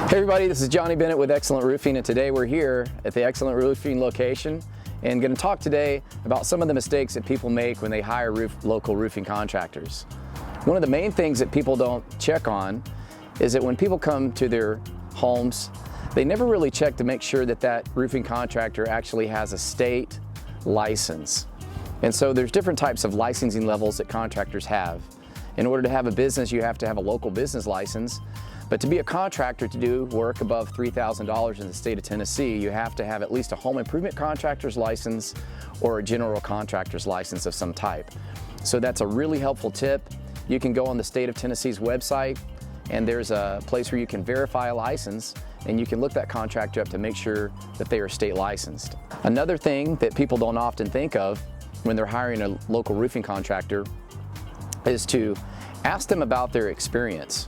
Hey everybody, this is Johnny Bennett with Excellent Roofing, and today we're here at the Excellent Roofing location and going to talk today about some of the mistakes that people make when they hire local roofing contractors. One of the main things that people don't check on is that when people come to their homes, they never really check to make sure that that roofing contractor actually has a state license. And so there's different types of licensing levels that contractors have. In order to have a business, you have to have a local business license. But to be a contractor to do work above $3,000 in the state of Tennessee, you have to have at least a home improvement contractor's license or a general contractor's license of some type. So that's a really helpful tip. You can go on the state of Tennessee's website and there's a place where you can verify a license and you can look that contractor up to make sure that they are state licensed. Another thing that people don't often think of when they're hiring a local roofing contractor is to ask them about their experience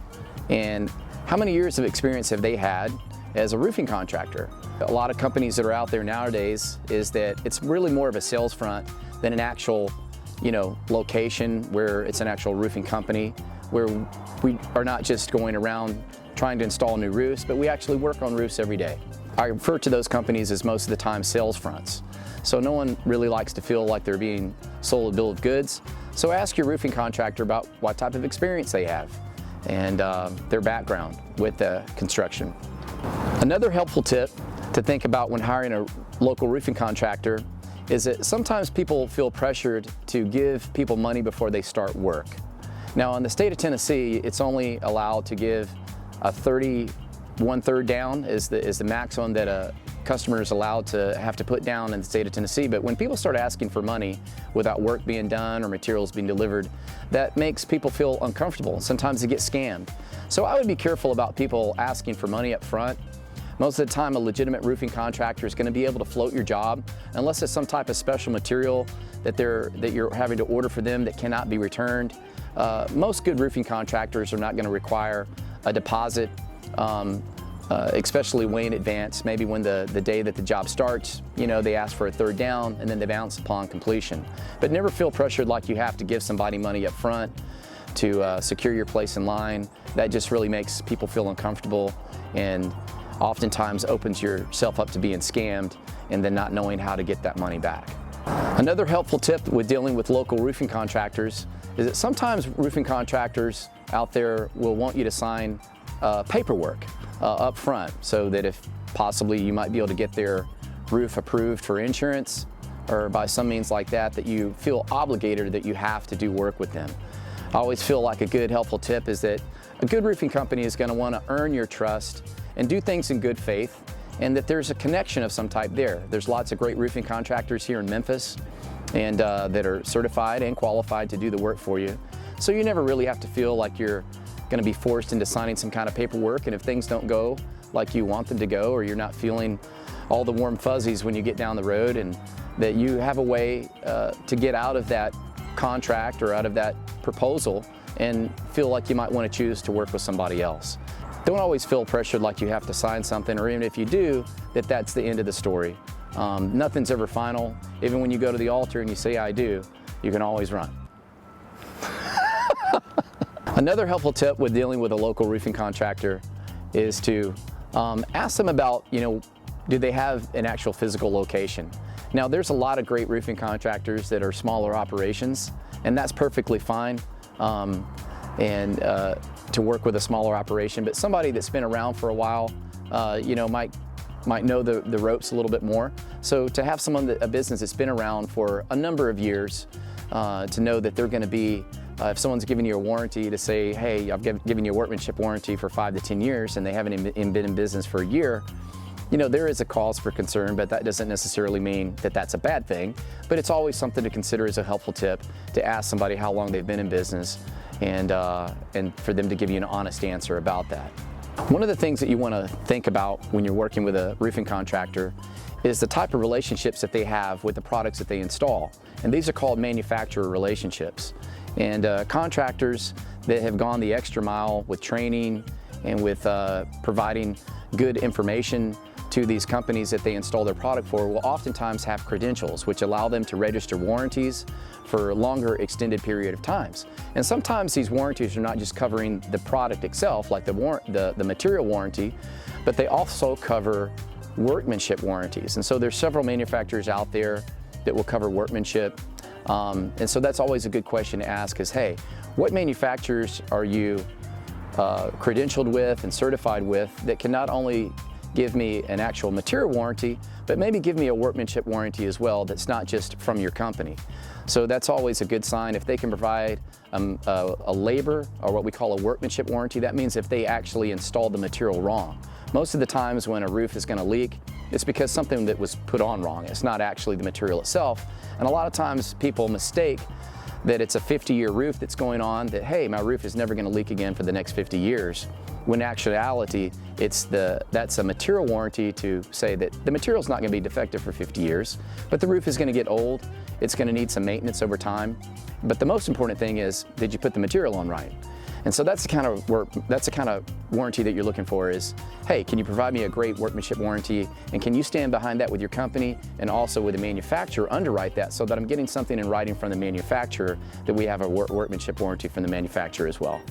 and how many years of experience have they had as a roofing contractor. A lot of companies that are out there nowadays is that it's really more of a sales front than an actual, location where it's an actual roofing company, where we are not just going around trying to install new roofs, but we actually work on roofs every day. I refer to those companies as most of the time sales fronts. So no one really likes to feel like they're being sold a bill of goods. So ask your roofing contractor about what type of experience they have and their background with construction. Another helpful tip to think about when hiring a local roofing contractor is that sometimes people feel pressured to give people money before they start work. Now in the state of Tennessee, it's only allowed to give a 1/3 down is the maximum that a customer is allowed to have to put down in the state of Tennessee. But when people start asking for money without work being done or materials being delivered, that makes people feel uncomfortable. Sometimes they get scammed. So I would be careful about people asking for money up front. Most of the time, a legitimate roofing contractor is going to be able to float your job unless it's some type of special material that you're having to order for them that cannot be returned. Most good roofing contractors are not going to require a deposit, especially way in advance. Maybe when the day that the job starts, they ask for a 1/3 down and then they bounce upon completion. But never feel pressured like you have to give somebody money up front to secure your place in line. That just really makes people feel uncomfortable and oftentimes opens yourself up to being scammed and then not knowing how to get that money back. Another helpful tip with dealing with local roofing contractors is that sometimes roofing contractors out there will want you to sign paperwork up front so that if possibly you might be able to get their roof approved for insurance or by some means like that, that you feel obligated that you have to do work with them. I always feel like a good helpful tip is that a good roofing company is going to want to earn your trust and do things in good faith, and that there's a connection of some type there. There's lots of great roofing contractors here in Memphis and that are certified and qualified to do the work for you. So you never really have to feel like you're going to be forced into signing some kind of paperwork, and if things don't go like you want them to go, or you're not feeling all the warm fuzzies when you get down the road, and that you have a way to get out of that contract or out of that proposal and feel like you might want to choose to work with somebody else. Don't always feel pressured like you have to sign something, or even if you do, that's the end of the story. Nothing's ever final. Even when you go to the altar and you say, "I do," you can always run. Another helpful tip with dealing with a local roofing contractor is to ask them about, do they have an actual physical location? Now, there's a lot of great roofing contractors that are smaller operations, and that's perfectly fine. To work with a smaller operation, but somebody that's been around for a while, might know the ropes a little bit more. So to have a business that's been around for a number of years, to know that they're going to be, if someone's giving you a warranty, to say, "Hey, I've given you a workmanship warranty for 5 to 10 years," and they haven't been in business for a year. There is a cause for concern, but that doesn't necessarily mean that that's a bad thing. But it's always something to consider as a helpful tip to ask somebody how long they've been in business and for them to give you an honest answer about that. One of the things that you want to think about when you're working with a roofing contractor is the type of relationships that they have with the products that they install. And these are called manufacturer relationships. And contractors that have gone the extra mile with training and with providing good information to these companies that they install their product for will oftentimes have credentials which allow them to register warranties for longer extended period of times. And sometimes these warranties are not just covering the product itself, like the material warranty, but they also cover workmanship warranties. And so there's several manufacturers out there that will cover workmanship. And so that's always a good question to ask is, hey, what manufacturers are you credentialed with and certified with that can not only give me an actual material warranty, but maybe give me a workmanship warranty as well that's not just from your company. So that's always a good sign. If they can provide a labor, or what we call a workmanship warranty, that means if they actually installed the material wrong. Most of the times when a roof is going to leak, it's because something that was put on wrong. It's not actually the material itself. And a lot of times people mistake that it's a 50-year roof that's going on, that, hey, my roof is never going to leak again for the next 50 years. When in actuality, that's a material warranty to say that the material is not going to be defective for 50 years, but the roof is going to get old. It's going to need some maintenance over time. But the most important thing is, did you put the material on right? And so that's the kind of warranty that you're looking for is, hey, can you provide me a great workmanship warranty, and can you stand behind that with your company and also with the manufacturer underwrite that so that I'm getting something in writing from the manufacturer that we have a workmanship warranty from the manufacturer as well.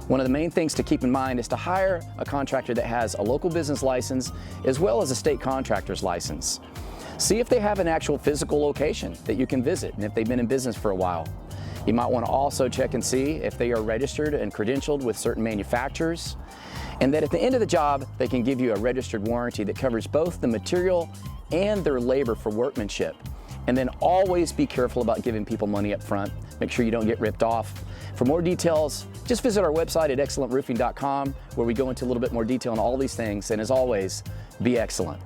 One of the main things to keep in mind is to hire a contractor that has a local business license as well as a state contractor's license. See if they have an actual physical location that you can visit and if they've been in business for a while. You might want to also check and see if they are registered and credentialed with certain manufacturers, and that at the end of the job, they can give you a registered warranty that covers both the material and their labor for workmanship. And then always be careful about giving people money up front. Make sure you don't get ripped off. For more details, just visit our website at excellentroofing.com, where we go into a little bit more detail on all these things. And as always, be excellent.